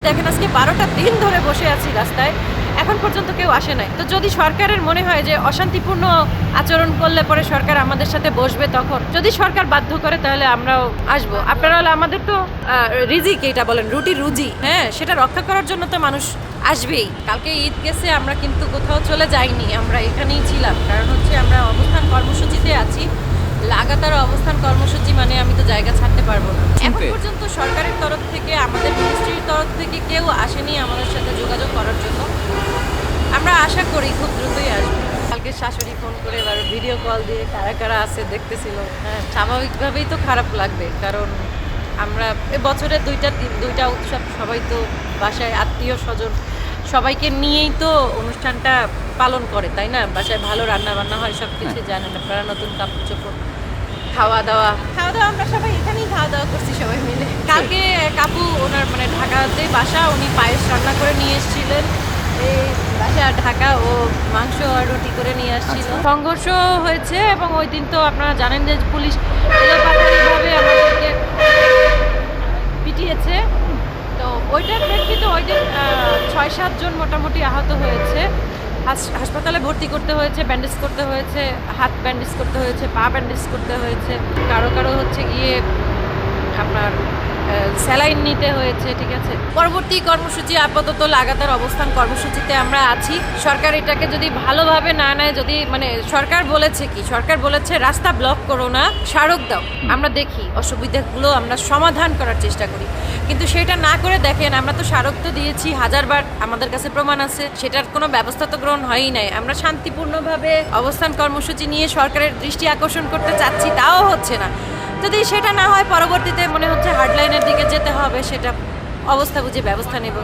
দেখেন আজকে 12টা দিন ধরে বসে আছি রাস্তায়, এখন পর্যন্ত কেউ আসে নাই। তো যদি সরকারের মনে হয় যে অশান্তিপূর্ণ আচরণ করলে পরে সরকার আমাদের সাথে বসবে, তখন যদি সরকার বাধ্য করে তাহলে আমরাও আসবো। আপনারা হলে আমাদের তো রিজিক, এটা বলেন রুটি রুজি, হ্যাঁ সেটা রক্ষা করার জন্য তো মানুষ আসবেই। কালকে ঈদ গেছে, আমরা কিন্তু কোথাও চলে যাইনি, আমরা এখানেই ছিলাম। কারণ হচ্ছে আমরা অবস্থান কর্মসূচিতে আছি, লাগাতার অবস্থান কর্মসূচি, মানে আমি তো জায়গা ছাড়তে পারবো না। এখন পর্যন্ত সরকারের তরফ থেকে, আমাদের মিনিস্ট্রির তরফ থেকে কেউ আসেনি আমাদের সাথে যোগাযোগ করার জন্য। আমরা আশা করি খুব দ্রুতই আসবো। কালকে শাশুড়ি ফোন করে এবার ভিডিও কল দিয়ে কারা কারা আছে দেখতেছিল। হ্যাঁ, স্বাভাবিকভাবেই তো খারাপ লাগবে, কারণ আমরা বছরে দুইটা উৎসব, সবাই তো বাসায় আত্মীয় স্বজন সবাইকে নিয়েই তো অনুষ্ঠানটা পালন করে, তাই না? বাসায় ভালো রান্না বান্না হয়, সব কিছু জানেন আপনারা, নতুন কাপড় চোপড়, খাওয়া দাওয়া আমরা সবাই এখানেই খাওয়া দাওয়া করছি সবাই মিলে। কালকে কাকু ওনার মানে ঢাকাতে বাসা, উনি পায়েস রান্না করে নিয়ে এসেছিলেন এই বাসা ঢাকা, ও মাংস আর রুটি করে নিয়ে আসছিল। সংঘর্ষ হয়েছে এবং ওই দিন তো আপনারা জানেন যে পুলিশ এলোপাতাড়িভাবে আমাদেরকে পিটিয়েছে। তো ওইটার প্রেক্ষিতে ওই দিন 6-7 জন মোটামুটি আহত হয়েছে, হাসপাতালে ভর্তি করতে হয়েছে, ব্যান্ডেজ করতে হয়েছে, হাত ব্যান্ডেজ করতে হয়েছে, পা ব্যান্ডেজ করতে হয়েছে, কারো কারো হচ্ছে গিয়ে আপনার স্যালাইন নিতে হয়েছে। ঠিক আছে, পরবর্তী কর্মসূচি আপাতত লাগাতার অবস্থান কর্মসূচিতে আমরা আছি। সরকার এটাকে যদি ভালোভাবে না নেয়, যদি মানে সরকার বলেছে কি, সরকার বলেছে রাস্তা ব্লক করো না, স্মারক দাও, আমরা দেখি অসুবিধাগুলো আমরা সমাধান করার চেষ্টা করি। কিন্তু সেটা না করে দেখেন, আমরা তো স্মারক তো দিয়েছি হাজারবার, আমাদের কাছে প্রমাণ আছে, সেটার কোনো ব্যবস্থা তো গ্রহণ হয়ই নাই। আমরা শান্তিপূর্ণভাবে অবস্থান কর্মসূচি নিয়ে সরকারের দৃষ্টি আকর্ষণ করতে চাচ্ছি, তাও হচ্ছে না। যদি সেটা না হয়, পরবর্তীতে মনে হচ্ছে হার্ডলাইনের দিকে যেতে হবে, সেটা অবস্থা বুঝে ব্যবস্থা নেব।